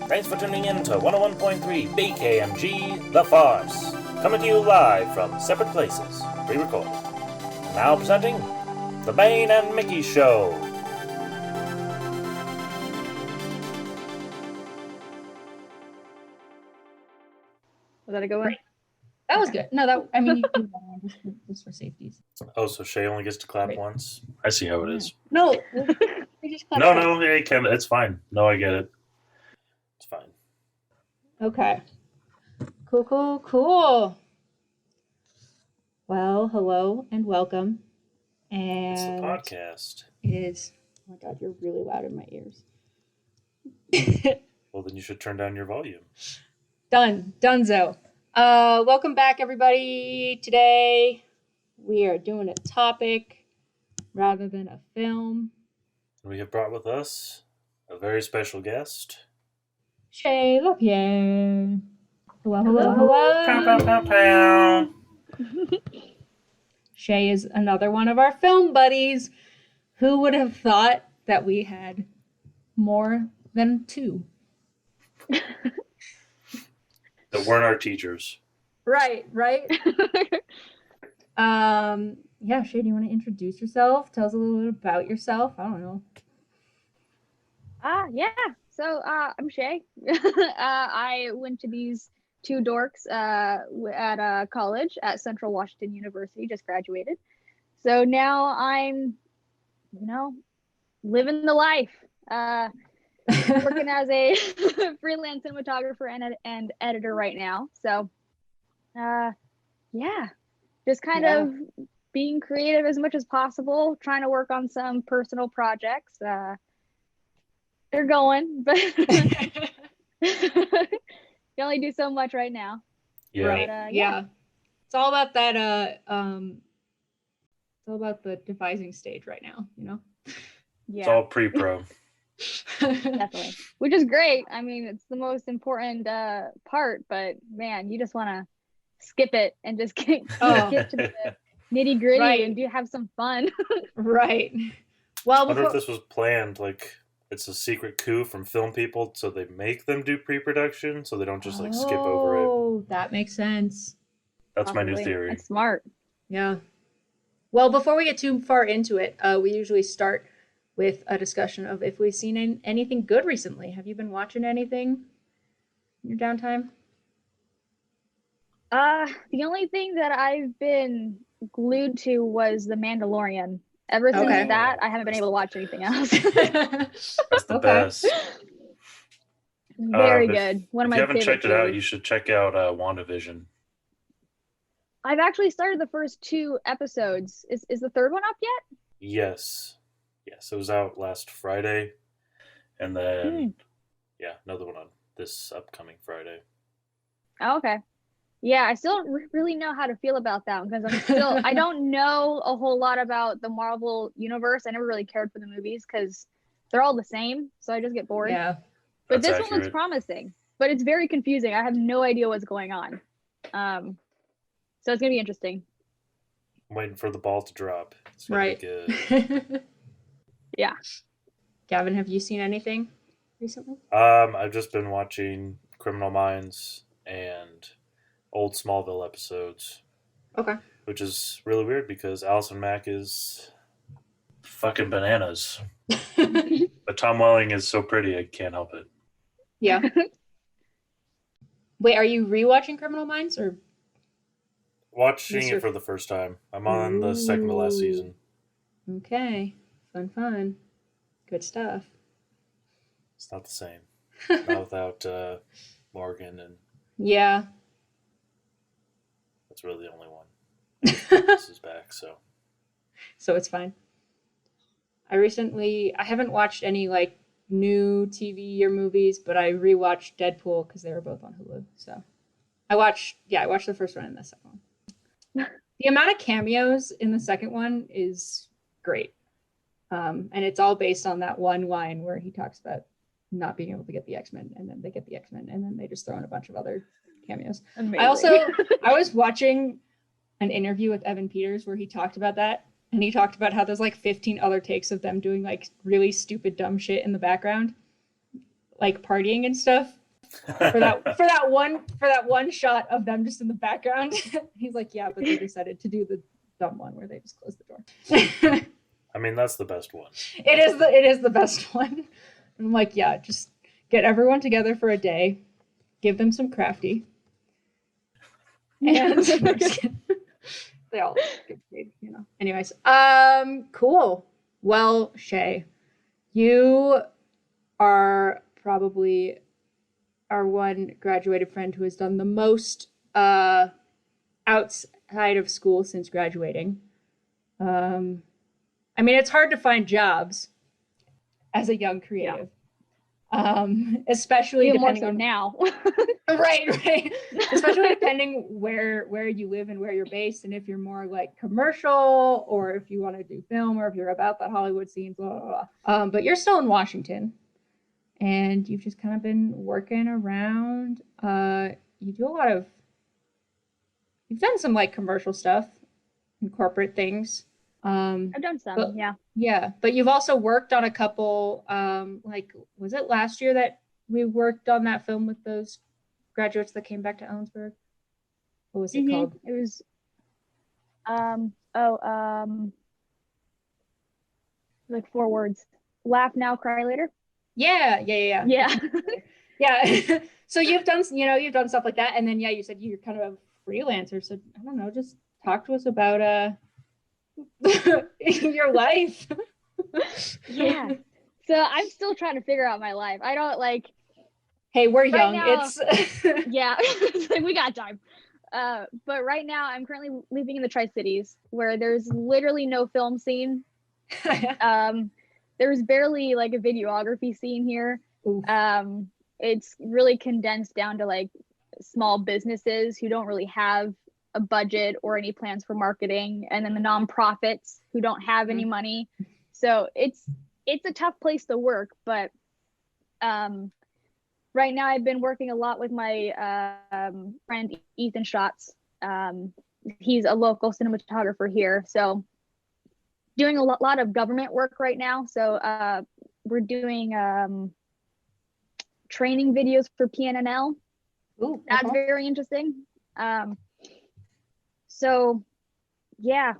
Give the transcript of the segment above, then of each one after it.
Thanks for tuning in to 101.3 BKMG The Farce, coming to you live from separate places, pre-recorded. Now presenting The Bane and Mickey Show. Was that a good one? That was good. No, you can go on just for safeties. Oh, so Shay only gets to clap once? I see how it is. No, we just clap. No, it's fine. No, I get it. It's fine. Okay. Cool. Well, hello and welcome. And it's the podcast. It is. Oh my God, you're really loud in my ears. Well, then you should turn down your volume. Donezo. Welcome back, everybody. Today we are doing a topic rather than a film. We have brought with us a very special guest, Shay LaPierre. Hello. Pow. Shay is another one of our film buddies. Who would have thought that we had more than two? That weren't our teachers. Right. Yeah, Shay, do you want to introduce yourself? Tell us a little bit about yourself. I don't know. Yeah. So, I'm Shay. I went to these two dorks at college at Central Washington University, just graduated. So now I'm, living the life. Working as a freelance cinematographer and editor right now. So, just kind of being creative as much as possible, trying to work on some personal projects. They're going, but you only do so much right now. Yeah. Right. Yeah. It's all about that. It's all about the devising stage right now. Yeah. It's all pre-pro. Definitely, which is great. I mean, it's the most important part, but man, you just want to skip it and just get to the nitty gritty and have some fun. Right. Well, I wonder if this was planned, like it's a secret coup from film people, so they make them do pre-production, so they don't just skip over it. Oh, that makes sense. That's my new theory. That's smart. Yeah. Well, before we get too far into it, we usually start with a discussion of if we've seen anything good recently. Have you been watching anything in your downtime? The only thing that I've been glued to was The Mandalorian. Ever since that, I haven't been able to watch anything else. That's the best. Very good. One of my favorites. If you haven't checked it out, you should check out WandaVision. I've actually started the first 2 episodes. Is the third one up yet? Yes, it was out last Friday, and then another one on this upcoming Friday. Oh, okay. Yeah, I still don't really know how to feel about that one because I don't know a whole lot about the Marvel universe. I never really cared for the movies because they're all the same, so I just get bored. Yeah, but this one looks promising, but it's very confusing. I have no idea what's going on. So it's gonna be interesting. I'm waiting for the ball to drop. It's gonna be good. Yeah. Gavin, have you seen anything recently? I've just been watching Criminal Minds and old Smallville episodes. Okay. Which is really weird because Allison Mack is fucking bananas. But Tom Welling is so pretty, I can't help it. Yeah. Wait, are you rewatching Criminal Minds or watching it for the first time? I'm on the second to last season. Okay. Fun. Good stuff. It's not the same. Not without Morgan and... Yeah. That's really the only one. This is back, so... So it's fine. I haven't watched any, new TV or movies, but I rewatched Deadpool because they were both on Hulu, so... I watched the first one and the second one. The amount of cameos in the second one is great. And it's all based on that one line where he talks about not being able to get the X-Men, and then they get the X-Men, and then they just throw in a bunch of other cameos. Amazing. I was watching an interview with Evan Peters where he talked about that, and he talked about how there's 15 other takes of them doing really stupid dumb shit in the background, partying and stuff. for that one shot of them just in the background. He's like, yeah, but they decided to do the dumb one where they just close the door. I mean, that's the best one. It is the best one. I'm like, yeah, just get everyone together for a day, give them some crafty, and they all get paid, you know. Anyways, cool. Well, Shay, you are probably our one graduated friend who has done the most outside of school since graduating. I mean, it's hard to find jobs as a young creative, especially even more depending so on now. right, especially depending where you live and where you're based, and if you're more like commercial or if you want to do film or if you're about that Hollywood scene, blah blah blah. But you're still in Washington, and you've just kind of been working around. You've done some like commercial stuff and corporate things. I've done some, but, yeah. Yeah, but you've also worked on a couple, like, was it last year that we worked on that film with those graduates that came back to Ellensburg? What was it called? It was, like 4 words. Laugh now, cry later. Yeah. Yeah. So you've done stuff like that, and then you said you're kind of a freelancer. So I don't know, just talk to us about your life. Yeah. So I'm still trying to figure out my life. I don't like. Hey, we're young. Now, It's yeah, like we got time. But right now I'm currently living in the Tri-Cities where there's literally no film scene. There's barely like a videography scene here. Oof. It's really condensed down to like small businesses who don't really have a budget or any plans for marketing, and then the nonprofits who don't have any money. So it's a tough place to work, but right now I've been working a lot with my friend Ethan Schatz. He's a local cinematographer here, so doing a lot of government work right now. So we're doing training videos for PNNL. Ooh, That's very interesting. So yeah,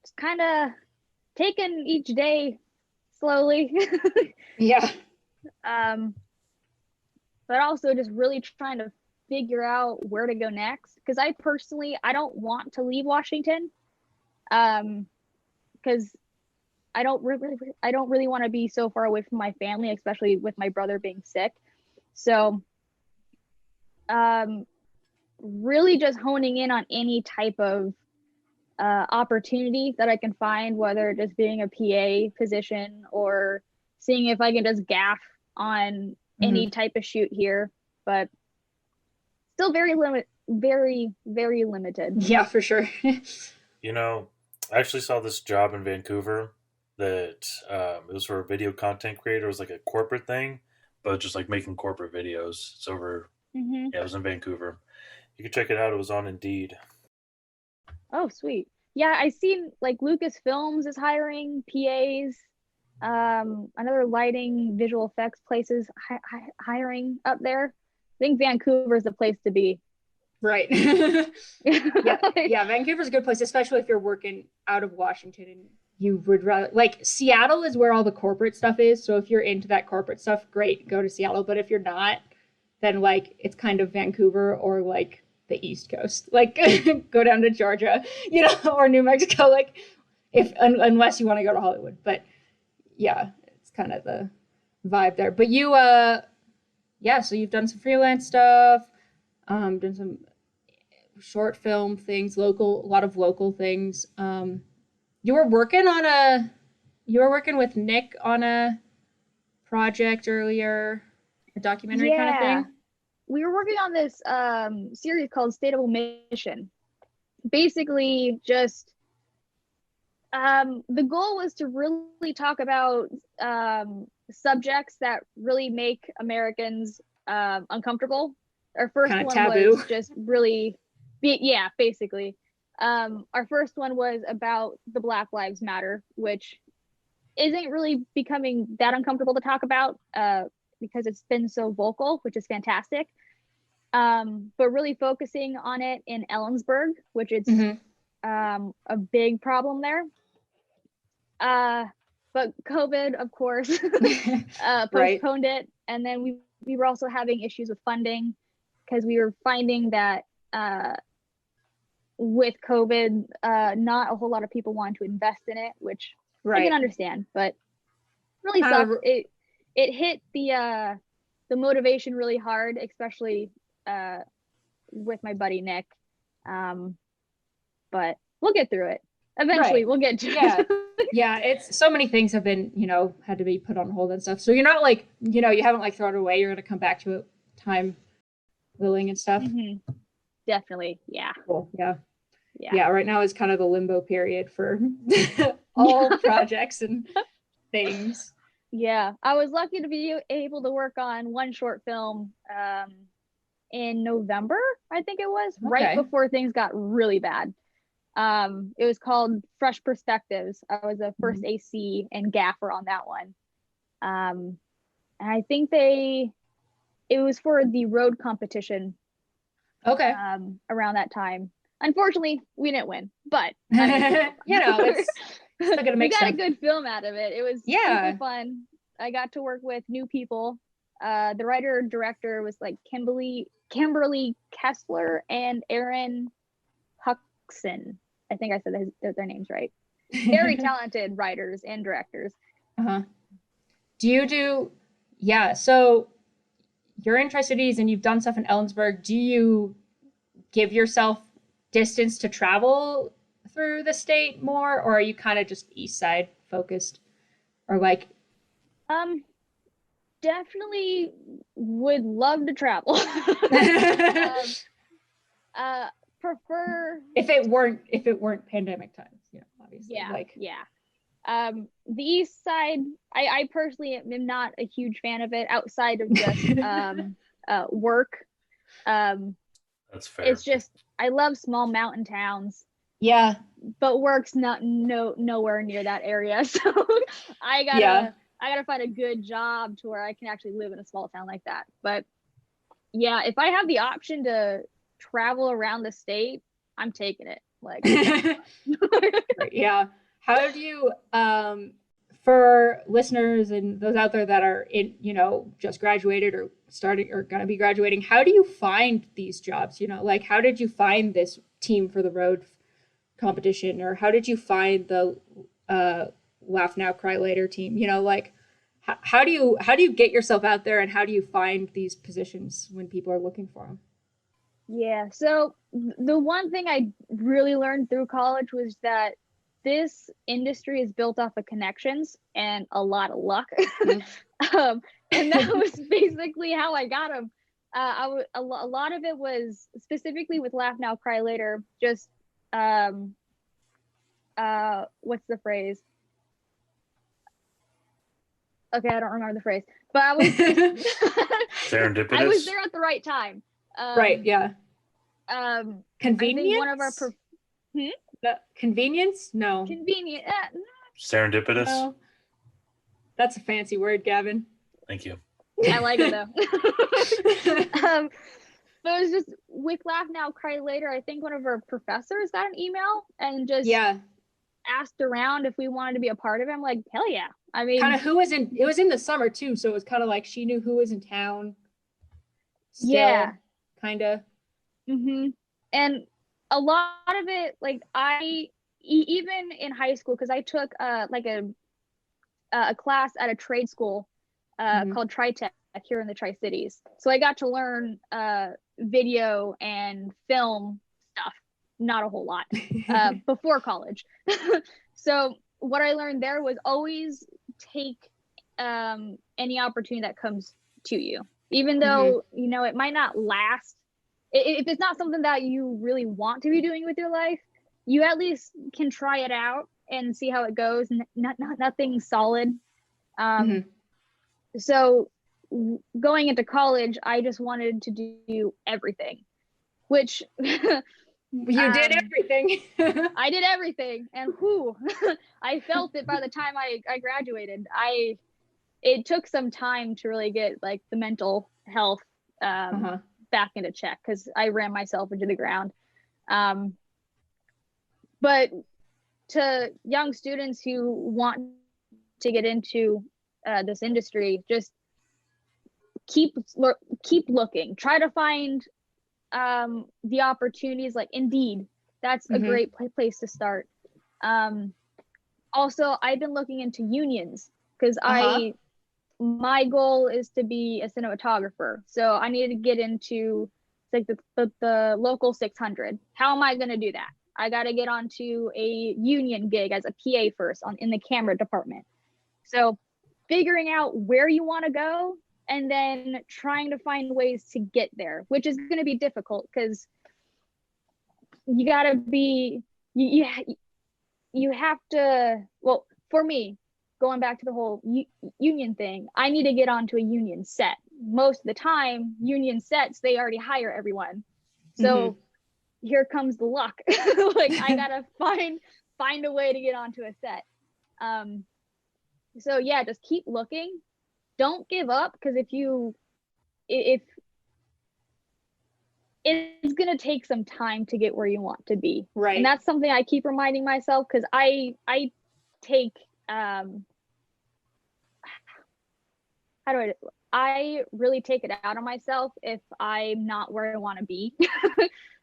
just kind of taking each day slowly. Yeah. But also just really trying to figure out where to go next, because I don't want to leave Washington, because I don't really want to be so far away from my family, especially with my brother being sick. So really just honing in on any type of opportunity that I can find, whether just being a PA position or seeing if I can just gaff on any type of shoot here, but still very limited. Yeah, for sure. You know, I actually saw this job in Vancouver that it was for a video content creator. It was like a corporate thing, but just like making corporate videos. It's over. Yeah, it was in Vancouver. You can check it out. It was on Indeed. Oh, sweet. Yeah, I seen like Lucasfilms is hiring PAs. Another lighting, visual effects places hiring up there. I think Vancouver's the place to be. Right. Yeah, Vancouver's a good place, especially if you're working out of Washington and you would rather, like, Seattle is where all the corporate stuff is. So if you're into that corporate stuff, great, go to Seattle. But if you're not, then like it's kind of Vancouver or like the East Coast, like go down to Georgia, or New Mexico, like unless you want to go to Hollywood. But yeah, it's kind of the vibe there. But you, so you've done some freelance stuff, done some short film things, a lot of local things. You were working with Nick on a project earlier, a documentary kind of thing. We were working on this series called State of Omission. Basically, just the goal was to really talk about subjects that really make Americans uncomfortable. Our first kind of one taboo. was just really, basically. Our first one was about the Black Lives Matter, which isn't really becoming that uncomfortable to talk about. because it's been so vocal, which is fantastic. But really focusing on it in Ellensburg, which it's a big problem there. But COVID, of course, postponed it. And then we were also having issues with funding because we were finding that with COVID, not a whole lot of people wanted to invest in it, which I can understand, but really sucks. It hit the motivation really hard, especially with my buddy Nick. But we'll get through it. Eventually we'll get to it. Yeah, it's so many things have been, had to be put on hold and stuff. So you're not like, you haven't like thrown it away. You're going to come back to it time willing and stuff. Mm-hmm. Definitely. Yeah. Cool. Yeah. Right now is kind of the limbo period for all projects and things. Yeah. I was lucky to be able to work on one short film in November, I think it was, right before things got really bad. It was called Fresh Perspectives. I was the first AC and gaffer on that one. And I think it was for the road competition. Okay. Around that time. Unfortunately, we didn't win, but it's still gonna make we got sense. a good film out of it. It was super fun. I got to work with new people. The writer director was like Kimberly Kessler and Aaron Huxon. I think I said their names right. Very talented writers and directors. So you're in Tri-Cities and you've done stuff in Ellensburg. Do you give yourself distance to travel through the state more, or are you kind of just east side focused, or like definitely would love to travel. Prefer if it weren't pandemic times, obviously. The east side, I personally am not a huge fan of it outside of just work. That's fair. It's just I love small mountain towns. Yeah. But work's nowhere near that area. So I gotta find a good job to where I can actually live in a small town like that. But yeah, if I have the option to travel around the state, I'm taking it. Like yeah. How do you for listeners and those out there that are in, just graduated or starting or gonna be graduating, how do you find these jobs? Like how did you find this team for the road competition, or how did you find the Laugh Now Cry Later team? Like how do you get yourself out there, and how do you find these positions when people are looking for them? Yeah, so the one thing I really learned through college was that this industry is built off of connections and a lot of luck. And that was basically how I got them. A lot of it was specifically with Laugh Now Cry Later, just what's the phrase? Okay, I don't remember the phrase, but I was serendipitous. I was there at the right time. Right, yeah. Convenience? One of our convenience? No. Convenient. Serendipitous? No. That's a fancy word, Gavin. Thank you. I like it though. But it was just with Laugh Now Cry Later, I think one of our professors got an email and just asked around if we wanted to be a part of it. I'm like, hell yeah. I mean, kind of it was in the summer too, so it was kind of like she knew who was in town. Still, kind of. Mm-hmm. And a lot of it, like even in high school, because I took like a class at a trade school called Tri-Tech here in the Tri-Cities. So I got to learn video and film stuff, not a whole lot, before college. So what I learned there was always take any opportunity that comes to you, even though it might not last. If it's not something that you really want to be doing with your life, you at least can try it out and see how it goes. Nothing solid. So going into college, I just wanted to do everything, which you did everything. I did everything, and I felt it by the time I graduated. it took some time to really get like the mental health back into check, because I ran myself into the ground. But to young students who want to get into this industry, just keep looking. Try to find the opportunities, like Indeed. That's a great place to start. Also, I've been looking into unions, because my goal is to be a cinematographer. So I need to get into like the local 600. How am I going to do that? I got to get onto a union gig as a PA first in the camera department. So figuring out where you want to go and then trying to find ways to get there, which is going to be difficult, because you got to be, you have to, well, for me, going back to the whole union thing, I need to get onto a union set. Most of the time, union sets, they already hire everyone. So here comes the luck. Like, I gotta find a way to get onto a set. So yeah, just keep looking. Don't give up, because if it's gonna take some time to get where you want to be. Right. And that's something I keep reminding myself, because I take I really take it out on myself if I'm not where I want to be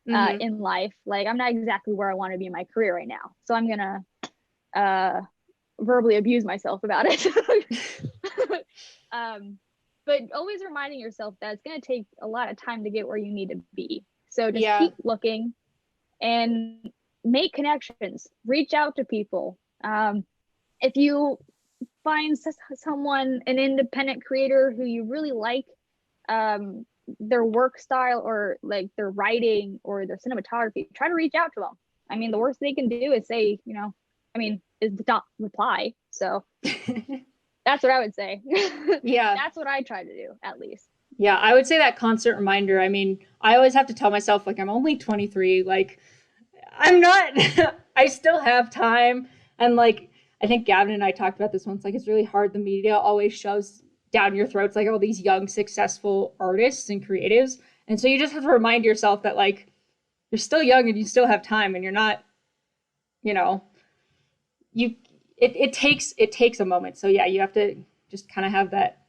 in life. Like, I'm not exactly where I want to be in my career right now, so I'm gonna verbally abuse myself about it. But always reminding yourself that it's gonna take a lot of time to get where you need to be. So just keep looking and make connections. Reach out to people. If you find someone, an independent creator who you really like, their work style or like their writing or their cinematography, try to reach out to them. I mean, the worst they can do is say, is not reply. So that's what I would say. Yeah. That's what I try to do, at least. Yeah, I would say that constant reminder. I mean, I always have to tell myself, like, I'm only 23. Like, I'm not, I still have time. And like, I think Gavin and I talked about this once. Like, it's really hard. The media always shoves down your throats, like, all these young, successful artists and creatives. And so you just have to remind yourself that, like, you're still young and you still have time, and you're not, it takes a moment. So yeah, you have to just kind of have that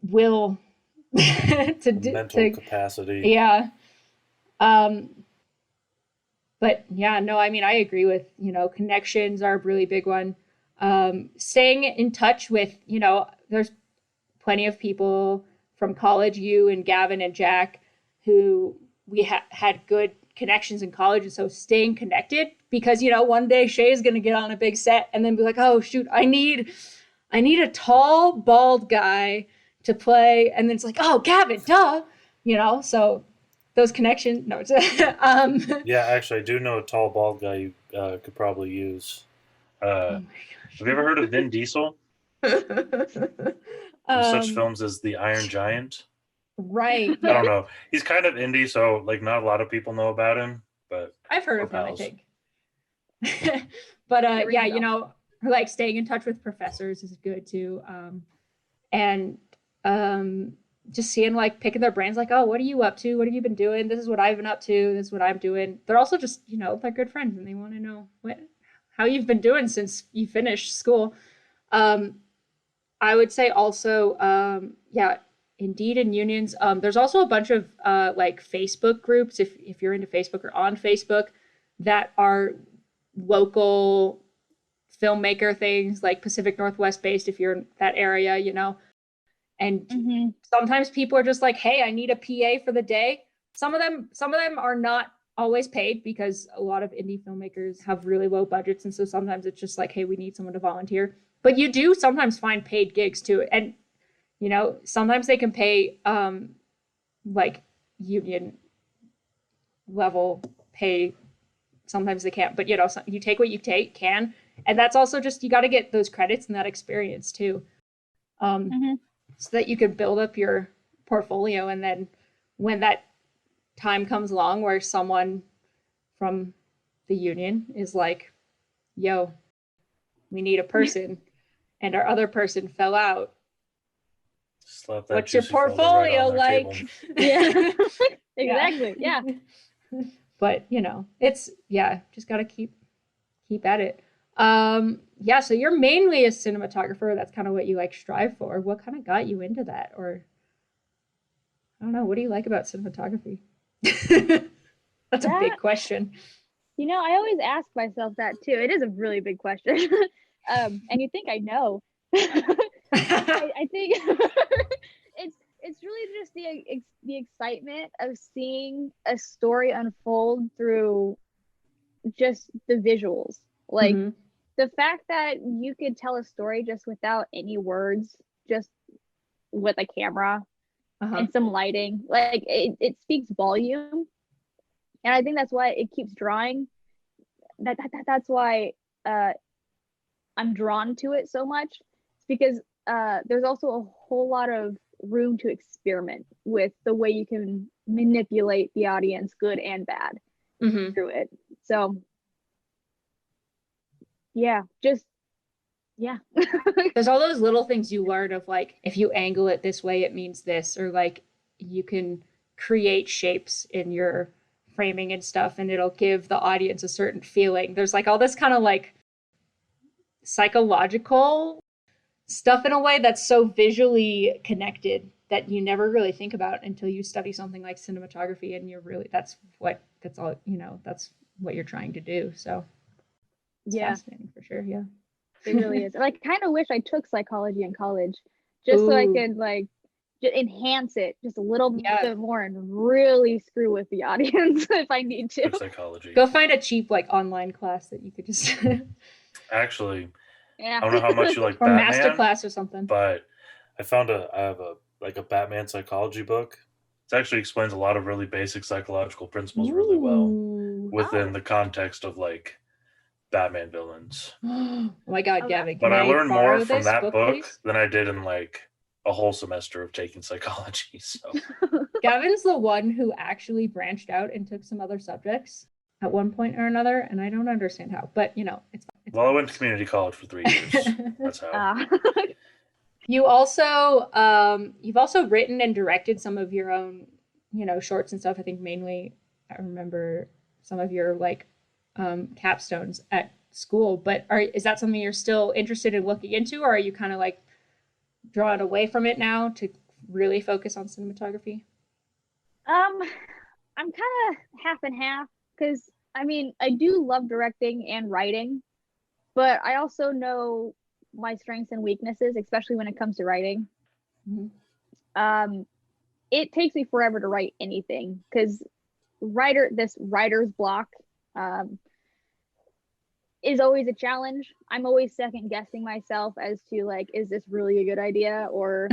will mental capacity. Yeah. But yeah, no, I mean, I agree with, connections are a really big one. Staying in touch with, there's plenty of people from college, you and Gavin and Jack, who we had good connections in college. And so staying connected, because, one day Shay is going to get on a big set and then be like, oh, shoot, I need a tall, bald guy to play. And then it's like, oh, Gavin, duh, so those connections. No, it's yeah, actually, I do know a tall, bald guy you could probably use. Have you ever heard of Vin Diesel? From such films as The Iron Giant. Right. I don't know. He's kind of indie, so like not a lot of people know about him, but I've heard of him, I think. But yeah, like staying in touch with professors is good too. And just seeing, like, picking their brains, like, oh, what are you up to? What have you been doing? This is what I've been up to. This is what I'm doing. They're also just, they're good friends, and they want to know how you've been doing since you finished school. I would say also, Indeed and unions. There's also a bunch of like Facebook groups, if you're into Facebook or on Facebook, that are local filmmaker things, like Pacific Northwest based, if you're in that area, and sometimes people are just like, hey, I need a PA for the day. Some of them are not always paid, because a lot of indie filmmakers have really low budgets, and so sometimes it's just like, hey, we need someone to volunteer. But you do sometimes find paid gigs too, and sometimes they can pay like union level pay. Sometimes they can't, but you take what you can, and that's also just, you got to get those credits and that experience too, so that you can build up your portfolio. And then when that time comes along where someone from the union is like, yo, we need a person, and our other person fell out. Slap that What's your juicy folder portfolio right on their like? table. Yeah. Exactly. Yeah. But it's just gotta keep at it. So you're mainly a cinematographer. That's kind of what you like strive for. What kind of got you into that? Or I don't know, what do you like about cinematography? That's a big question. I always ask myself that too. It is a really big question. And you think I know. I think it's really just the excitement of seeing a story unfold through just the visuals. Like the fact that you could tell a story just without any words, just with a camera and some lighting, like it speaks volume. And I think that's why it keeps drawing. That's why I'm drawn to it so much. It's because there's also a whole lot of room to experiment with the way you can manipulate the audience, good and bad, through it. So there's all those little things you learn of, like, if you angle it this way it means this, or like you can create shapes in your framing and stuff and it'll give the audience a certain feeling. There's like all this kind of like psychological stuff in a way that's so visually connected that you never really think about until you study something like cinematography, and that's what you're trying to do. So it's fascinating for sure. Yeah, it really is. Like, kind of wish I took psychology in college just so I could like enhance it just a little bit more and really screw with the audience if I need to. Psychology. Go find a cheap like online class that you could just Actually, I don't know how much you like or Batman, master class or something. But I have a Batman psychology book. It actually explains a lot of really basic psychological principles really well within the context of like Batman villains. Oh my god, Gavin. But I learned more from that book than I did in like a whole semester of taking psychology. So Gavin's the one who actually branched out and took some other subjects at one point or another, and I don't understand how, but it's well, I went to community college for 3 years. That's how. You've also written and directed some of your own, shorts and stuff. I think mainly I remember some of your like capstones at school, but is that something you're still interested in looking into, or are you kind of like drawn away from it now to really focus on cinematography? I'm kind of half and half, because I mean, I do love directing and writing, but I also know my strengths and weaknesses, especially when it comes to writing. It takes me forever to write anything, because this writer's block is always a challenge. I'm always second guessing myself as to like, is this really a good idea, or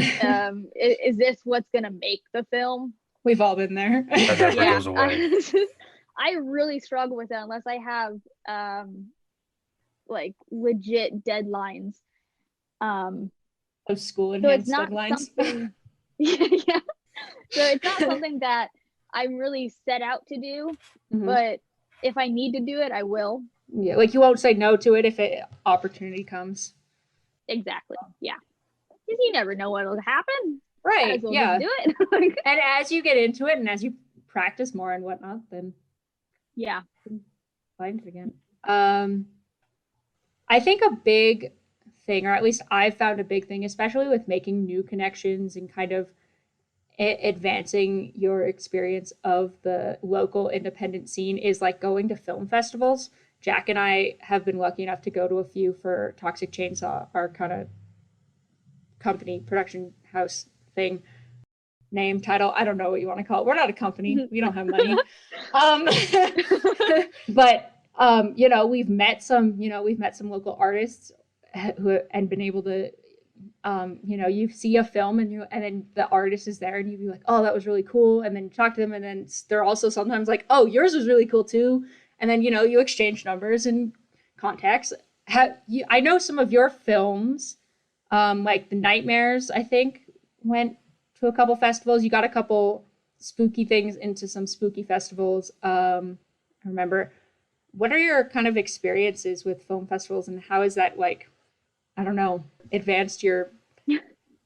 is this what's gonna make the film? We've all been there. That never goes away. I really struggle with it unless I have like legit deadlines. Of school enhanced deadlines. Yeah. So it's not something that I'm really set out to do, but if I need to do it, I will. Yeah, like you won't say no to it if opportunity comes. Exactly. Yeah. Because you never know what'll happen. Right. Well, yeah. just do it. And as you get into it and as you practice more and whatnot, then find it again. I think a big thing, or at least I've found a big thing, especially with making new connections and kind of advancing your experience of the local independent scene, is like going to film festivals. Jack and I have been lucky enough to go to a few for Toxic Chainsaw, our kind of company production house thing. Name, title, I don't know what you want to call it. We're not a company. We don't have money. But we've met some local artists who and been able to you see a film and then the artist is there and you'd be like, oh, that was really cool, and then you talk to them and then they're also sometimes like, oh, yours was really cool too, and then you exchange numbers and contacts. I know some of your films, like The Nightmares, I think went to a couple festivals. You got a couple spooky things into some spooky festivals. I remember. What are your kind of experiences with film festivals, and how is that like I don't know, advanced your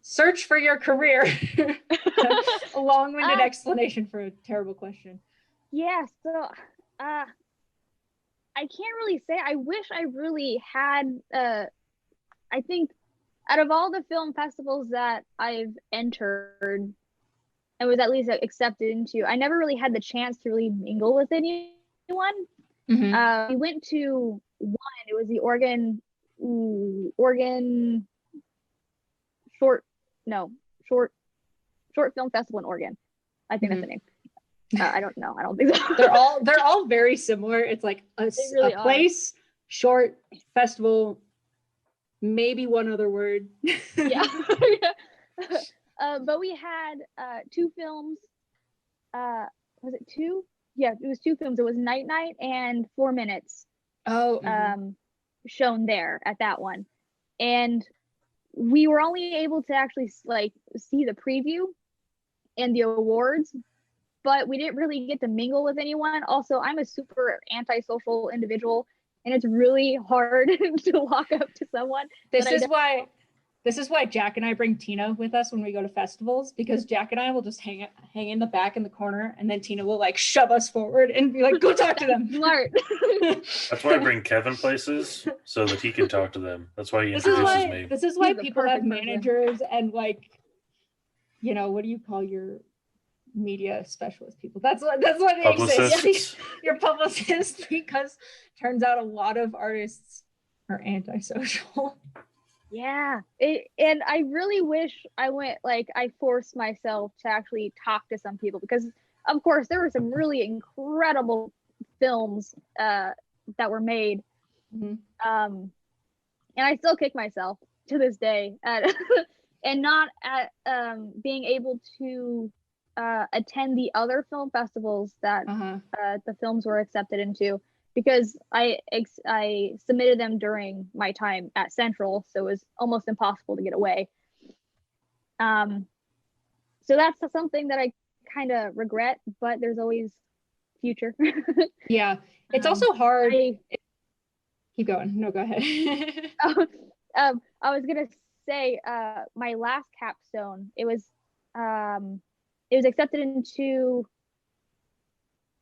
search for your career? A long-winded explanation for a terrible question. Yeah, so I can't really say. I wish I really had. I think out of all the film festivals that I've entered and was at least accepted into, I never really had the chance to really mingle with anyone. We went to one. It was the Oregon short film festival in Oregon. I think that's the name. I don't know. I don't think so. They're all very similar. It's like a really place, short festival, maybe one other word. Yeah. But we had 2 films. Was it 2? Yeah, it was 2 films. It was Night Night and 4 Minutes. Shown there at that one, and we were only able to actually like see the preview and the awards, but we didn't really get to mingle with anyone. Also, I'm a super antisocial individual, and it's really hard to walk up to someone. This is why Jack and I bring Tina with us when we go to festivals, because Jack and I will just hang in the back in the corner, and then Tina will like shove us forward and be like, go talk to them. Smart. That's why I bring Kevin places, so that he can talk to them. That's why he introduces me. This is why people have managers and like, you know, what do you call your media specialist people? That's what they say. Your publicists, because turns out a lot of artists are antisocial. Yeah, and I really wish I forced myself to actually talk to some people, because of course there were some really incredible films that were made, and I still kick myself to this day at and not at being able to attend the other film festivals that the films were accepted into, because I submitted them during my time at Central, so it was almost impossible to get away. So that's something that I kind of regret, but there's always future. Yeah, it's also hard. Keep going. No, go ahead. I was gonna say my last capstone. It was accepted into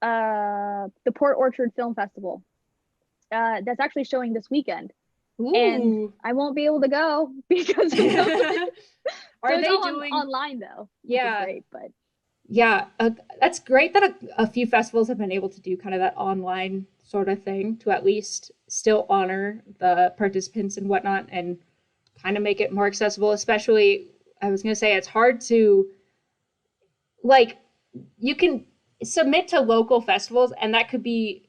the Port Orchard Film Festival. That's actually showing this weekend. Ooh. And I won't be able to go because are they doing online though? Yeah, great, but yeah, that's great that a few festivals have been able to do kind of that online sort of thing to at least still honor the participants and whatnot and kind of make it more accessible. Especially, I was gonna say, it's hard to, like, you can submit to local festivals, and that could be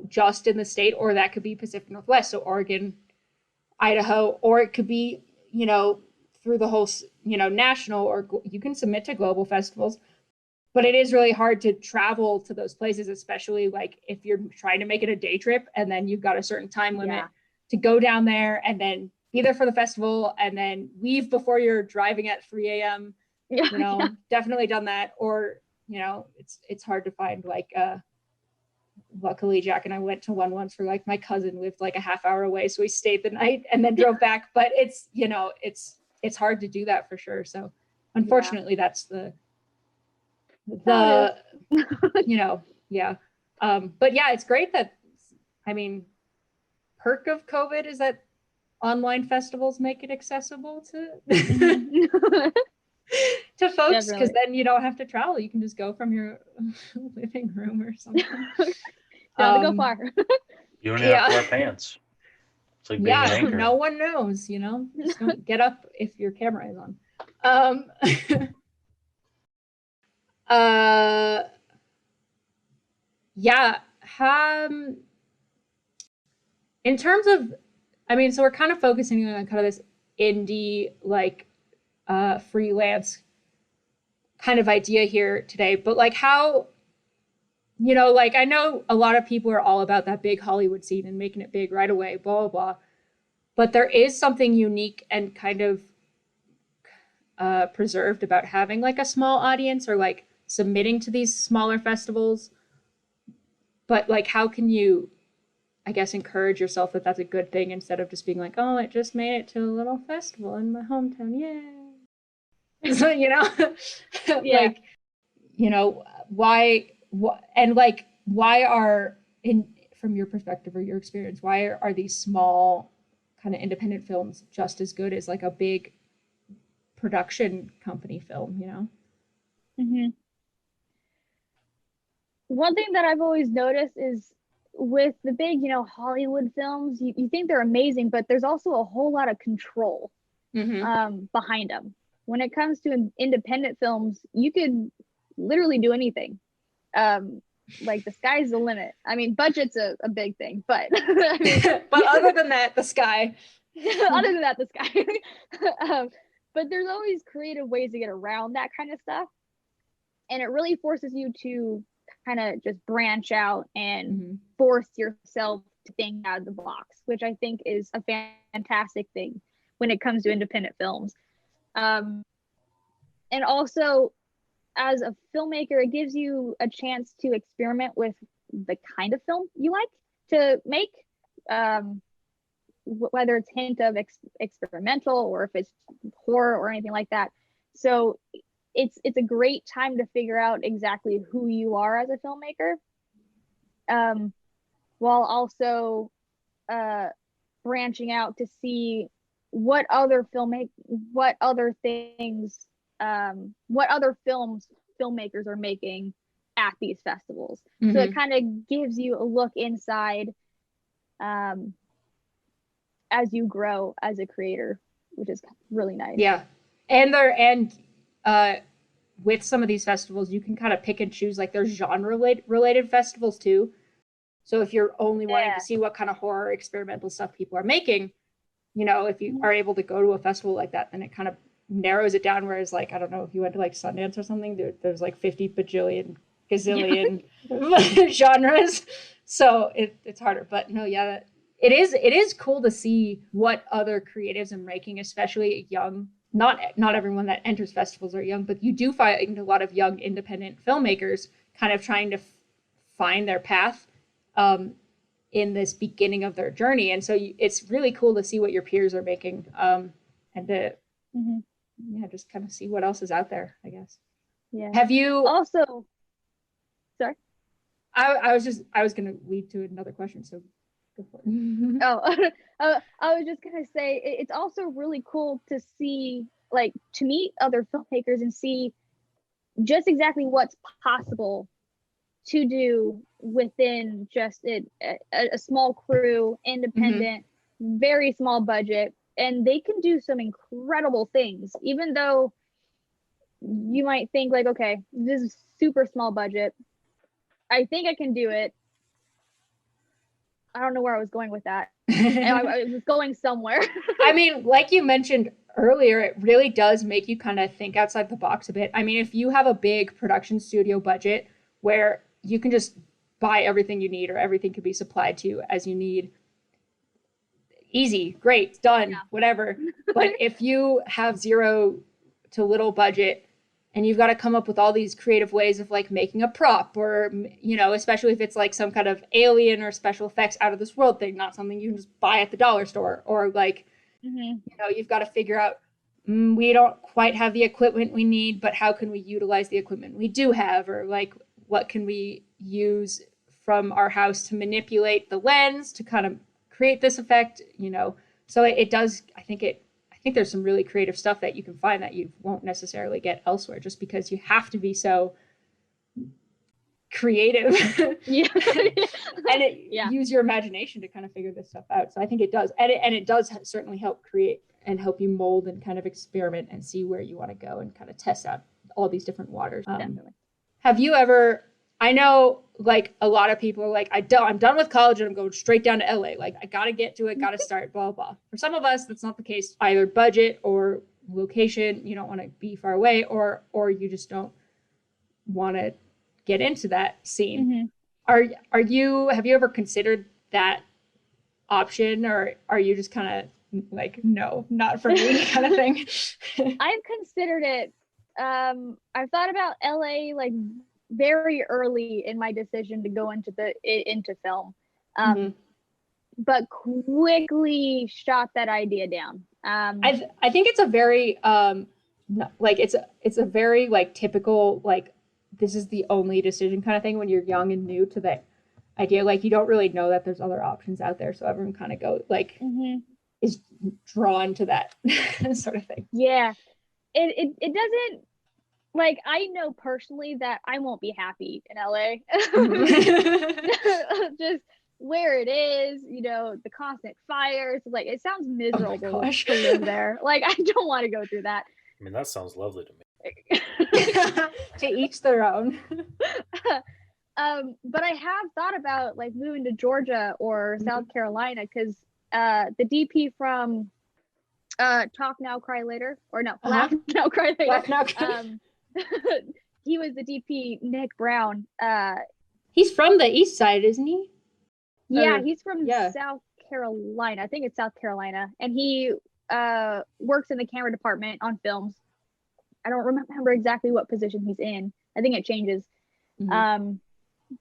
just in the state, or that could be Pacific Northwest, so Oregon, Idaho, or it could be, you know, through the whole, you know, national, or you can submit to global festivals. But it is really hard to travel to those places, especially like if you're trying to make it a day trip and then you've got a certain time limit to go down there and then be there for the festival and then leave before you're driving at 3 a.m. You know, definitely done that. Or, you know, it's hard to find, like, luckily Jack and I went to one once where like my cousin lived like a half hour away, so we stayed the night and then drove back. But it's, you know, it's hard to do that for sure. So unfortunately that's the you know, but yeah, it's great that, I mean, perk of COVID is that online festivals make it accessible to to folks, because then you don't have to travel. You can just go from your living room or something. Don't go far. You don't have to wear pants. It's like being an anchor. No one knows, you know. Just don't get up if your camera is on. In terms of, I mean, so we're kind of focusing on kind of this indie, like, freelance kind of idea here today, but like how, you know, like I know a lot of people are all about that big Hollywood scene and making it big right away, blah, blah, blah. But there is something unique and kind of preserved about having like a small audience, or like submitting to these smaller festivals. But like, how can you I guess, encourage yourself that that's a good thing instead of just being like, oh, it just made it to a little festival in my hometown. Yay. So, you know, Yeah. like, you know, why are, from your perspective or your experience, why are these small kind of independent films just as good as like a big production company film, you know? Mm-hmm. One thing that I've always noticed is with the big, Hollywood films, you think they're amazing, but there's also a whole lot of control behind them. When it comes to independent films, you could literally do anything. Like the sky's the limit. I mean, budget's a big thing, but I mean, but other than that, the sky. Other than that, the sky. But there's always creative ways to get around that kind of stuff, and it really forces you to kind of just branch out and force yourself to think out of the box, which I think is a fantastic thing when it comes to independent films. And also, as a filmmaker, it gives you a chance to experiment with the kind of film you like to make, whether it's hint of experimental or if it's horror or anything like that. So it's a great time to figure out exactly who you are as a filmmaker, while also branching out to see what other films filmmakers are making at these festivals. So it kind of gives you a look inside as you grow as a creator, which is really nice. Yeah. With some of these festivals, you can kind of pick and choose, like there's genre related festivals too. So if you're only wanting to see what kind of horror experimental stuff people are making, you know, if you are able to go to a festival like that, then it kind of narrows it down. Whereas, like, I don't know, if you went to like Sundance or something, there's like 50 bajillion gazillion genres. So it's harder. But no, yeah, it is cool to see what other creatives are making, especially young. Not everyone that enters festivals are young, but you do find a lot of young independent filmmakers kind of trying to find their path in this beginning of their journey. And so it's really cool to see what your peers are making, and to just kind of see what else is out there, I guess. Yeah. Have you also, sorry? I was going to lead to another question, so go for it. I was just going to say, it's also really cool to see, like, to meet other filmmakers and see just exactly what's possible to do within just a small crew, independent, very small budget, and they can do some incredible things, even though you might think like, okay, this is super small budget, I think I can do it. I don't know where I was going with that. I was going somewhere. I mean, like you mentioned earlier, it really does make you kind of think outside the box a bit. I mean, if you have a big production studio budget where you can just buy everything you need, or everything can be supplied to you as you need, easy, great, done, whatever. But if you have zero to little budget and you've got to come up with all these creative ways of like making a prop, or, you know, especially if it's like some kind of alien or special effects out of this world thing, not something you can just buy at the dollar store, or like, you know, you've got to figure out, we don't quite have the equipment we need, but how can we utilize the equipment we do have? Or like, what can we use from our house to manipulate the lens to kind of create this effect, you know? So it does, I think there's some really creative stuff that you can find that you won't necessarily get elsewhere, just because you have to be so creative. Use your imagination to kind of figure this stuff out. So I think it does. And it does certainly help create and help you mold and kind of experiment and see where you want to go and kind of test out all these different waters. Definitely. Have you ever, I know like a lot of people are like, I'm done with college and I'm going straight down to LA. Like, I got to get to it, got to start, blah, blah. For some of us, that's not the case. Either budget or location, you don't want to be far away, or you just don't want to get into that scene. Have you ever considered that option, or are you just kind of like, no, not for me kind of thing? I've considered it. I've thought about LA like very early in my decision to go into film. but quickly shot that idea down. I think it's a very like it's a very like typical like this is the only decision kind of thing when you're young and new to that idea. Like you don't really know that there's other options out there, so everyone kind of go like is drawn to that sort of thing. Yeah, it doesn't, like, I know personally that I won't be happy in LA. Just where it is, you know, the constant fires, like it sounds miserable to live there. Like I don't want to go through that. I mean, that sounds lovely to me. To each their own. But I have thought about like moving to Georgia or South Carolina, because the DP from Talk Now Cry Later, or no, Laugh Now Cry Later. Laugh Now Cry. He was the DP, Nick Brown. He's from the east side, isn't he? Yeah, he's from South Carolina. I think it's South Carolina. And he works in the camera department on films. I don't remember exactly what position he's in. I think it changes.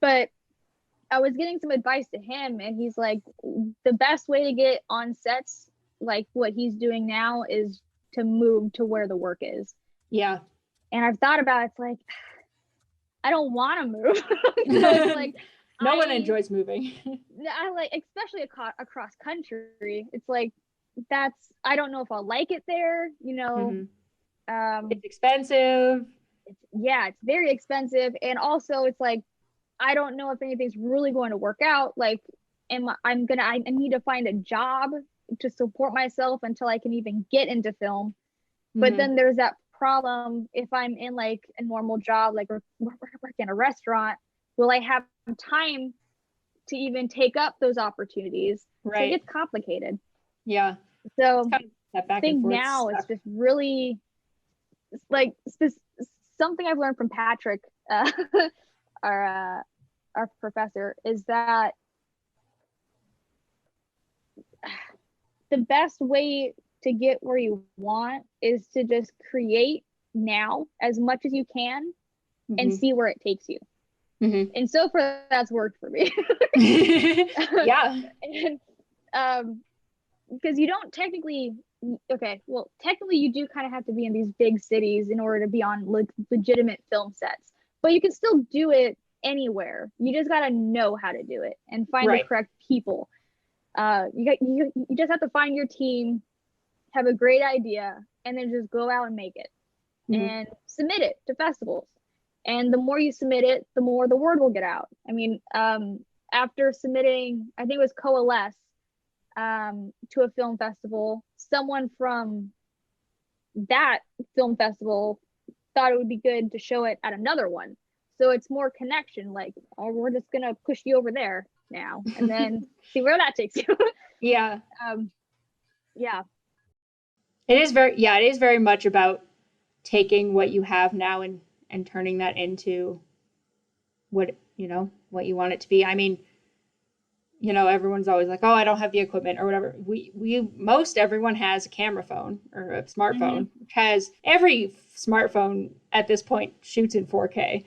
But I was getting some advice to him, and he's like, the best way to get on sets like what he's doing now is to move to where the work is. Yeah. And I've thought about it, it's like, I don't want to move. Like, no one enjoys moving. I like, especially across country. It's like, I don't know if I'll like it there, you know. It's expensive. It's very expensive. And also it's like, I don't know if anything's really going to work out. Like, I need to find a job to support myself until I can even get into film. But then there's that problem, if I'm in like a normal job, like work in a restaurant, will I have time to even take up those opportunities? Right. So it gets complicated. Yeah. So I think now it's just really like something I've learned from Patrick, our professor, is that the best way to get where you want is to just create now as much as you can and see where it takes you. And so far that's worked for me. Yeah. And because you don't technically you do kind of have to be in these big cities in order to be on legitimate film sets, but you can still do it anywhere. You just got to know how to do it and find the correct people. You just have to find your team, have a great idea, and then just go out and make it and submit it to festivals. And the more you submit it, the more the word will get out. I mean, after submitting, I think it was Coalesce, to a film festival, someone from that film festival thought it would be good to show it at another one. So it's more connection, like, oh, we're just gonna push you over there now and then see where that takes you. Yeah. Yeah. It is very much about taking what you have now and turning that into what you want it to be. I mean, everyone's always like, oh, I don't have the equipment or whatever. Everyone has a camera phone or a smartphone, which has every smartphone at this point shoots in 4K.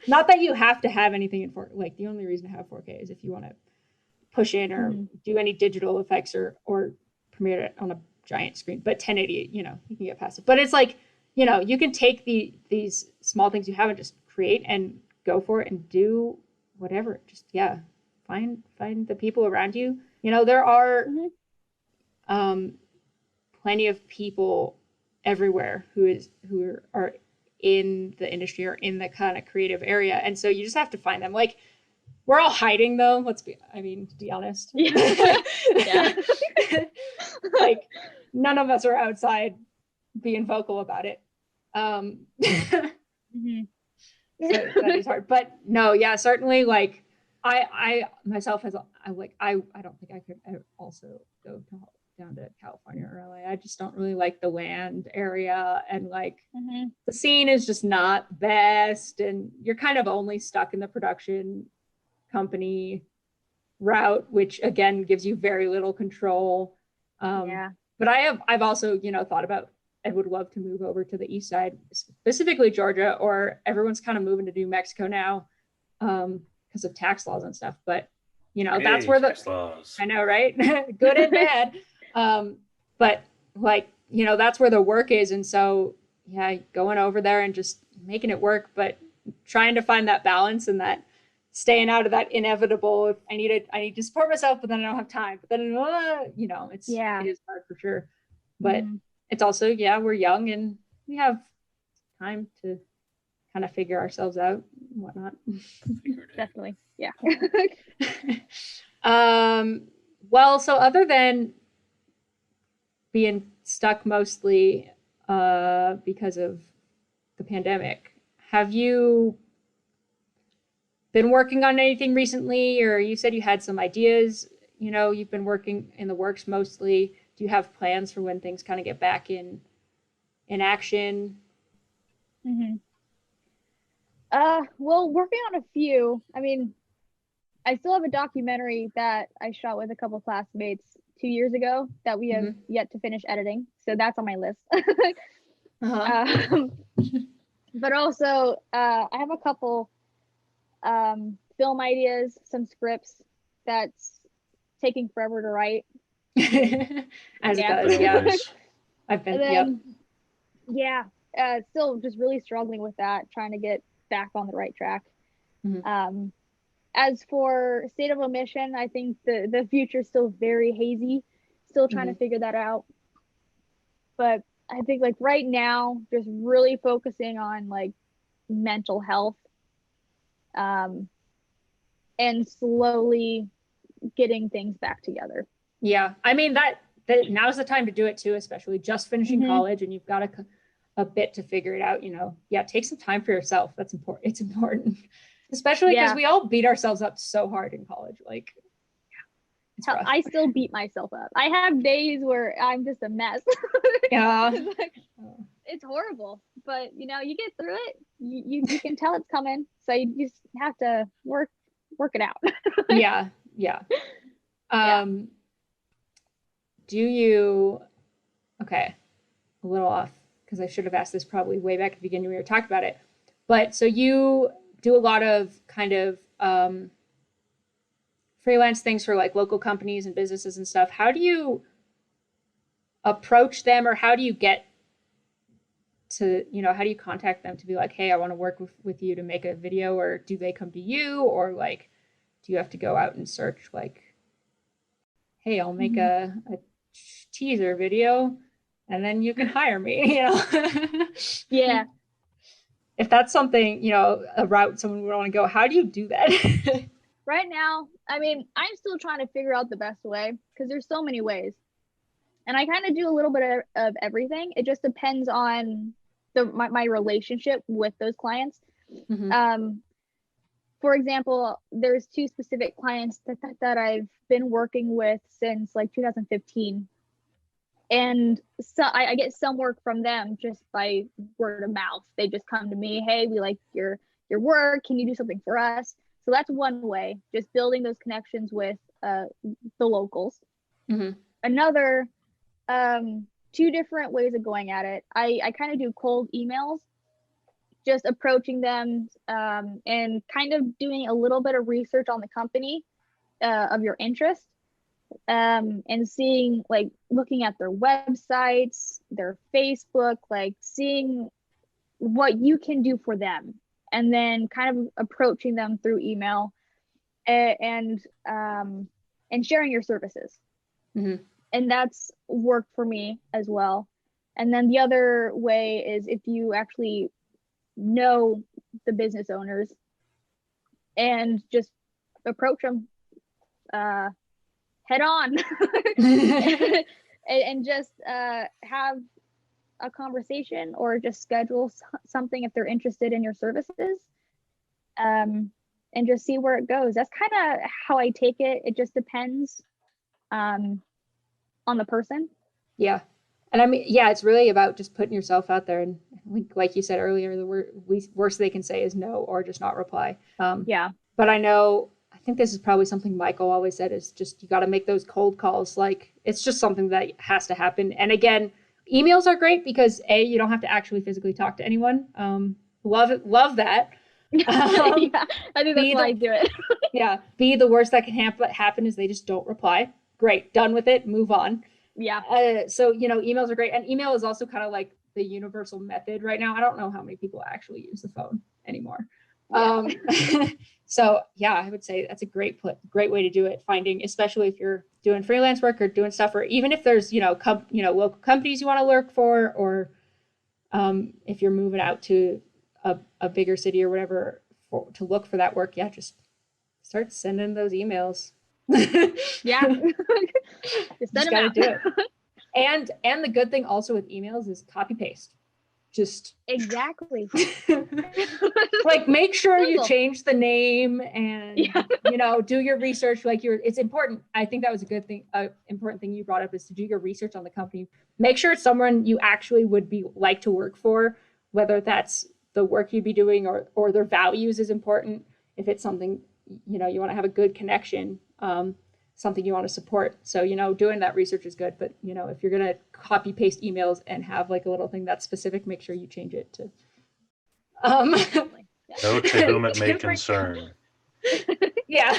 Not that you have to have anything in 4K. Like the only reason to have 4K is if you want to push in or do any digital effects or premiere it on a giant screen. But 1080, you can get past it. But it's like, you can take these small things you have and just create and go for it and do whatever. Just, find the people around you. There are plenty of people everywhere who are in the industry or in the kind of creative area. And so you just have to find them. Like, we're all hiding though. To be honest. Yeah. Like, none of us are outside being vocal about it. So that is hard. But no, certainly, like, I myself I don't think I could also go down to California or LA. I just don't really like the land area, and like the scene is just not the best, and you're kind of only stuck in the production company route, which again gives you very little control. But I've also thought about, I would love to move over to the east side, specifically Georgia, or everyone's kind of moving to New Mexico now because of tax laws and stuff. But You know, Hey, that's where tax laws. I know, right? Good and bad. But like, you know, that's where the work is. And so, yeah, going over there and just making it work, but trying to find that balance and that staying out of that inevitable. If I need to support myself, but then I don't have time. But then, you know, it is hard for sure. But it's also, yeah, we're young and we have time to kind of figure ourselves out and whatnot. Definitely. Yeah. Well, so other than being stuck mostly because of the pandemic, have you been working on anything recently? Or you said you had some ideas, you know, you've been working in the works mostly. Do you have plans for when things kind of get back in action? Well, working on a few. I mean, I still have a documentary that I shot with a couple classmates 2 years ago that we have yet to finish editing. So that's on my list. But also, I have a couple film ideas, some scripts that's taking forever to write. As it does, yeah. I've been, still just really struggling with that, trying to get back on the right track. As for State of Omission, I think the future is still very hazy, still trying to figure that out. But I think like right now, just really focusing on like mental health, and slowly getting things back together. Yeah, I mean that now's the time to do it too, especially just finishing college and you've got a bit to figure it out. You know, take some time for yourself. That's important. It's important. Especially because we all beat ourselves up so hard in college. Like, I still beat myself up. I have days where I'm just a mess. Yeah. It's horrible. But, you know, you get through it. You can tell it's coming. So you just have to work it out. Yeah. Do you, okay, a little off because I should have asked this probably way back at the beginning when we were talking about it. But so you do a lot of kind of freelance things for like local companies and businesses and stuff. How do you approach them, or how do you get to, you know, how do you contact them to be like, hey, I want to work with you to make a video? Or do they come to you, or like, do you have to go out and search like, hey, I'll make a teaser video and then you can hire me, you know? Yeah. If that's something, you know, a route someone would want to go, how do you do that? Right now, I mean, I'm still trying to figure out the best way because there's so many ways. And I kind of do a little bit of everything. It just depends on my relationship with those clients. For example, there's 2 specific clients that I've been working with since like 2015. And so I get some work from them just by word of mouth. They just come to me, hey, we like your work. Can you do something for us? So that's one way, just building those connections with the locals. Another, 2 different ways of going at it. I kind of do cold emails, just approaching them and kind of doing a little bit of research on the company of your interest. And seeing, like, looking at their websites, their Facebook, like seeing what you can do for them, and then kind of approaching them through email and sharing your services. And that's worked for me as well. And then the other way is if you actually know the business owners and just approach them head on and just have a conversation, or just schedule something if they're interested in your services, and just see where it goes. That's kind of how I take it. It just depends on the person. Yeah. And I mean, yeah, it's really about just putting yourself out there. And like you said earlier, the worst they can say is no, or just not reply. But I think this is probably something Michael always said, is just, you got to make those cold calls. Like, it's just something that has to happen. And again, emails are great because you don't have to actually physically talk to anyone. Love that. Yeah, I think that's why I do it. Yeah. B, the worst that can happen is they just don't reply. Great. Done with it. Move on. Yeah. So, emails are great. And email is also kind of like the universal method right now. I don't know how many people actually use the phone anymore. Yeah. So yeah, I would say that's a great way to do it. Finding, especially if you're doing freelance work or doing stuff, or even if there's, local companies you want to work for, or if you're moving out to a bigger city or whatever to look for that work, yeah, just start sending those emails. Yeah. Just gotta do it. And the good thing also with emails is copy paste. Just exactly. Like make sure you change the name and do your research. It's important. I think that was a good thing. Important thing you brought up is to do your research on the company. Make sure it's someone you actually would like to work for, whether that's the work you'd be doing or their values is important. If it's something you want to have a good connection, something you want to support. So, doing that research is good. But, if you're going to copy paste emails and have like a little thing that's specific, make sure you change it to. No, to whom it may concern. Yeah.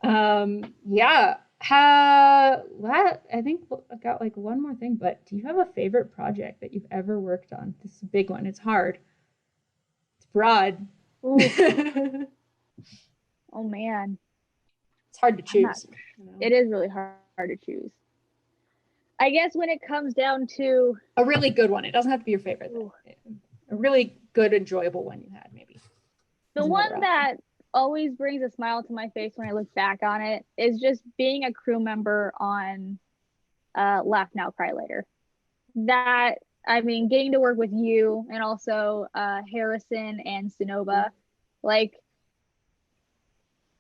Yeah. I think I got like one more thing, but do you have a favorite project that you've ever worked on? This is a big one. It's hard. It's broad. Oh, man. It's hard to choose. It is really hard to choose. I guess when it comes down to a really good one, it doesn't have to be your favorite. A really good, enjoyable one you had, maybe. The one that always brings a smile to my face when I look back on it is just being a crew member on Laugh Now, Cry Later. Getting to work with you and also Harrison and Sonova, like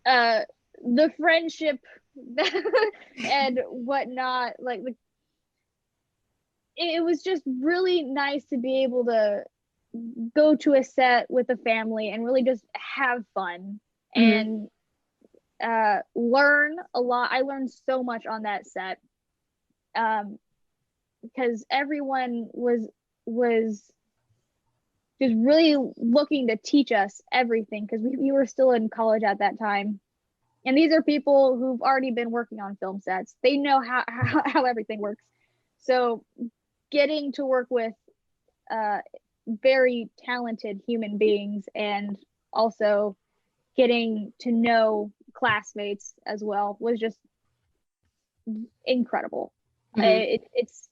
the friendship and whatnot, like it was just really nice to be able to go to a set with the family and really just have fun and learn a lot. I learned so much on that set because everyone was just really looking to teach us everything because we were still in college at that time. And these are people who've already been working on film sets. They know how everything works. So getting to work with very talented human beings and also getting to know classmates as well was just incredible. It's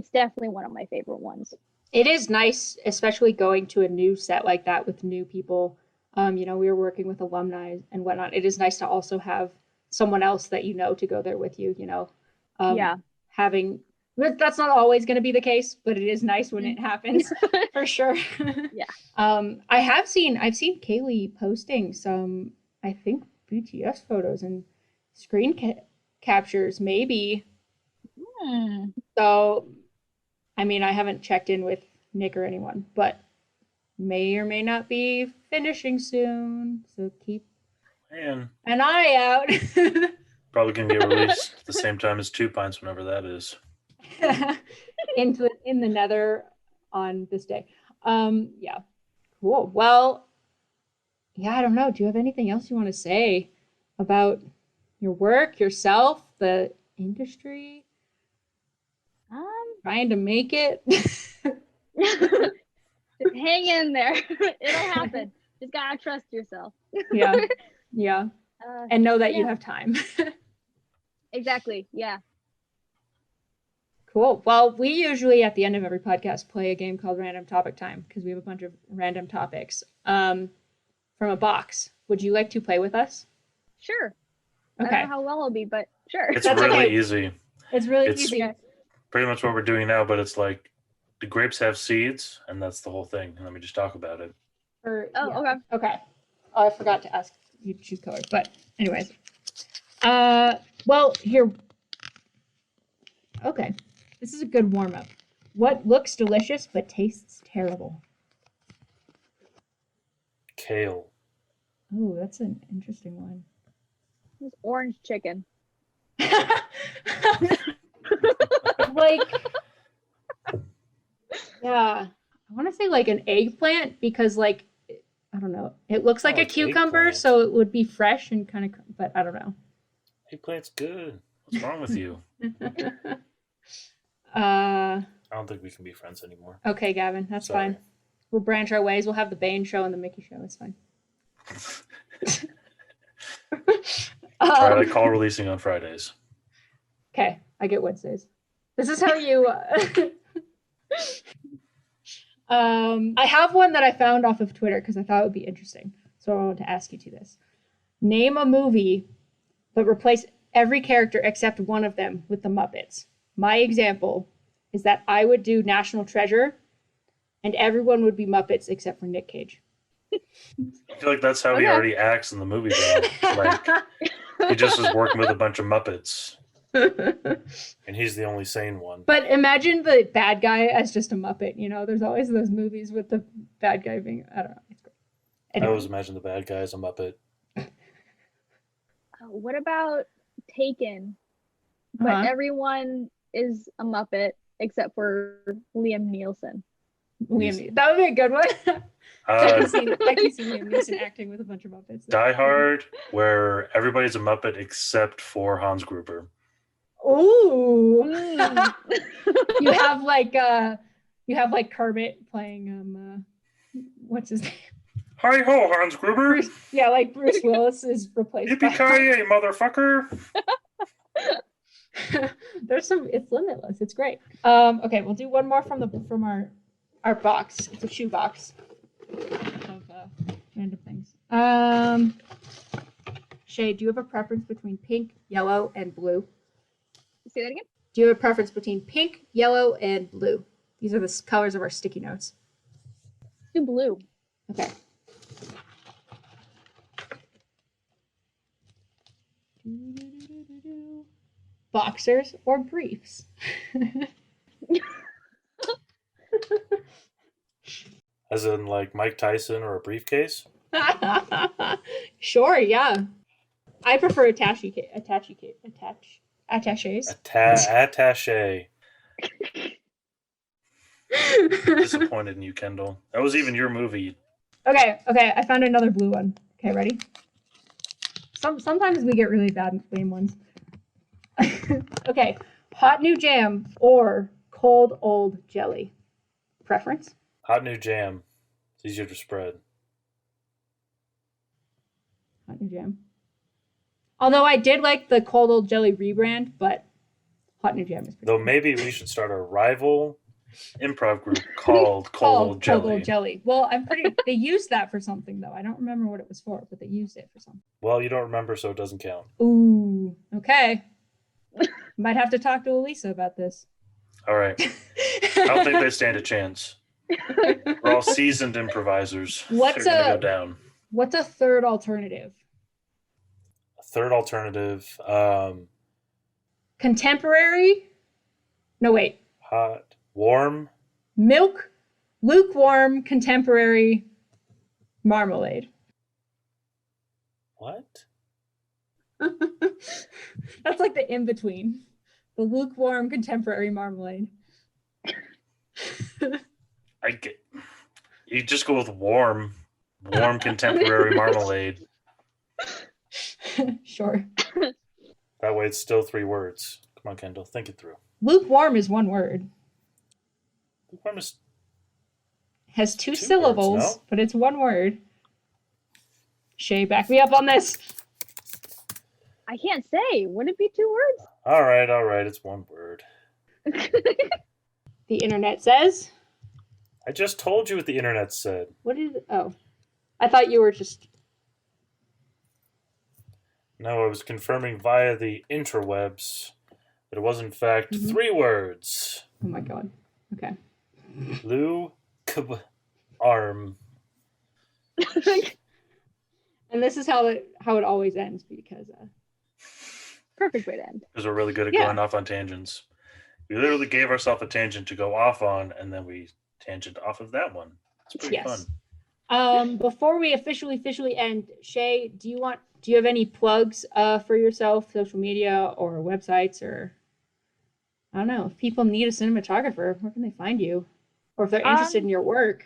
definitely one of my favorite ones. It is nice, especially going to a new set like that with new people. We were working with alumni and whatnot. It is nice to also have someone else that to go there with you, having, that's not always going to be the case, but it is nice when it happens for sure. Yeah. I've seen Kaylee posting some, I think, BTS photos and screen captures, maybe. So, I haven't checked in with Nick or anyone, but may or may not be finishing soon. So keep an eye out. Probably gonna get released at the same time as 2 Pints, whenever that is. in the nether on this day. Yeah. Cool. Well, yeah, I don't know. Do you have anything else you want to say about your work, yourself, the industry? Trying to make it. Just hang in there. It'll happen. Just gotta trust yourself. Yeah. And know that you have time. Exactly. Yeah. Cool. Well, we usually at the end of every podcast play a game called Random Topic Time because we have a bunch of random topics from a box. Would you like to play with us? Sure. Okay. I don't know how well it'll be, but sure. It's really easy. It's really easy. Pretty much what we're doing now, but it's like the grapes have seeds, and that's the whole thing. Let me just talk about it. Okay. Okay. Oh, I forgot to ask you to choose colors, but anyways. Well, here. Okay. This is a good warm-up. What looks delicious but tastes terrible? Kale. Oh, that's an interesting one. It's orange chicken. Like, yeah. I want to say like an eggplant because like I don't know. It looks like a cucumber, eggplant. So it would be fresh and kind of, but I don't know. Eggplant's good. What's wrong with you? I don't think we can be friends anymore. Okay, Gavin, that's fine. We'll branch our ways. We'll have the Bane show and the Mickey show. It's fine. All right, I call releasing on Fridays. Okay, I get Wednesdays. This is how you... I have one that I found off of Twitter because I thought it would be interesting. So I wanted to ask you this. Name a movie, but replace every character except one of them with the Muppets. My example is that I would do National Treasure, and everyone would be Muppets except for Nick Cage. I feel like that's how he already acts in the movie, though. Like, he just is working with a bunch of Muppets. And he's the only sane one. But imagine the bad guy as just a Muppet. You know, there's always those movies with the bad guy being, I don't know. It's great. Anyway. I always imagine the bad guy as a Muppet. What about Taken? But everyone is a Muppet except for Liam Neeson. That would be a good one. I can see Liam Neeson acting with a bunch of Muppets. Die Hard, where everybody's a Muppet except for Hans Gruber. Ooh. you have like Kermit playing what's his name? Hi ho, Hans Gruber. Like Bruce Willis is replaced. Yippee-ki-yay, motherfucker. It's limitless. It's great. Okay, we'll do one more from our box. It's a shoe box of random things. Shay, do you have a preference between pink, yellow, and blue? Say that again? Do you have a preference between pink, yellow, and blue? These are the colors of our sticky notes. Do blue. Okay. Boxers or briefs? As in like Mike Tyson or a briefcase? Sure, yeah. I prefer attaches. Attache. Disappointed in you, Kendall. That was even your movie. Okay. I found another blue one. Okay, ready? Sometimes we get really bad lame ones. Okay. Hot new jam or cold old jelly? Preference? Hot new jam. It's easier to spread. Hot new jam. Although I did like the cold old jelly rebrand, but hot new jam is pretty Though maybe we should start a rival improv group called Cold Old Jelly. Cold Old Jelly. Well, they used that for something though. I don't remember what it was for, but they used it for something. Well, you don't remember, so it doesn't count. Ooh, okay. Might have to talk to Elisa about this. All right. I don't think they stand a chance. We're all seasoned improvisers. What's go down. What's a third alternative? A third alternative. Contemporary? No, wait. Hot. Warm. Milk. Lukewarm. Contemporary. Marmalade. What? That's like the in-between. The lukewarm contemporary marmalade. You just go with warm contemporary marmalade. Sure. That way it's still 3 words. Come on, Kendall, think it through. Lukewarm is 1 word. Lukewarm has 2 syllables, words, no? But it's 1 word. Shay, back me up on this. I can't say. Would it be 2 words? All right. It's 1 word. The internet says. I just told you what the internet said. What did? Oh, I thought you were just. No, I was confirming via the interwebs that it was in fact 3 words. Oh my god. Okay. Arm. And this is how it always ends because perfect way to end. Because we're really good at going off on tangents. We literally gave ourselves a tangent to go off on, and then we tangent off of that one. It's pretty fun. Before we officially end, Shay, do you have any plugs for yourself, social media or websites, or I don't know, if people need a cinematographer, where can they find you? Or if they're interested in your work.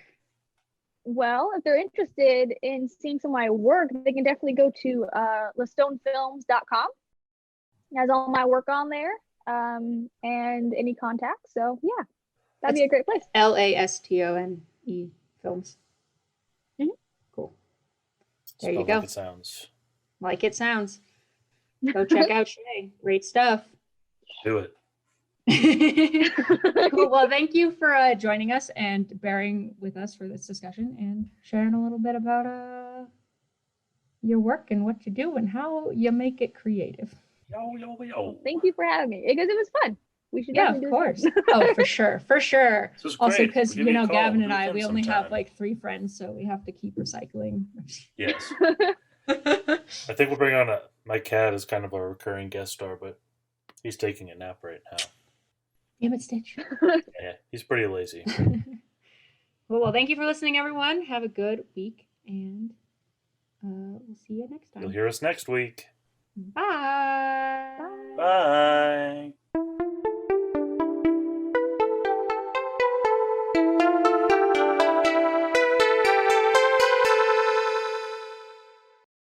Well, if they're interested in seeing some of my work, they can definitely go to lastonefilms.com. It has all my work on there, and any contacts. So yeah, that'd be a great place. LASTONE films. Mm-hmm. Cool. There you go. Like it sounds. Like it sounds. Go check out Shay. Great stuff. Do it. Cool. Well, thank you for joining us and bearing with us for this discussion and sharing a little bit about your work and what you do and how you make it creative. Yo. Well, thank you for having me, because it was fun. We should of course. Oh, for sure. Also, because Gavin and I, we only have like 3 friends, so we have to keep recycling. Yes. I think we'll bring on my cat as kind of a recurring guest star, but he's taking a nap right now. Damn it, Stitch. Yeah, he's pretty lazy. Well, thank you for listening, everyone. Have a good week, and we'll see you next time. You'll hear us next week. Bye. Bye.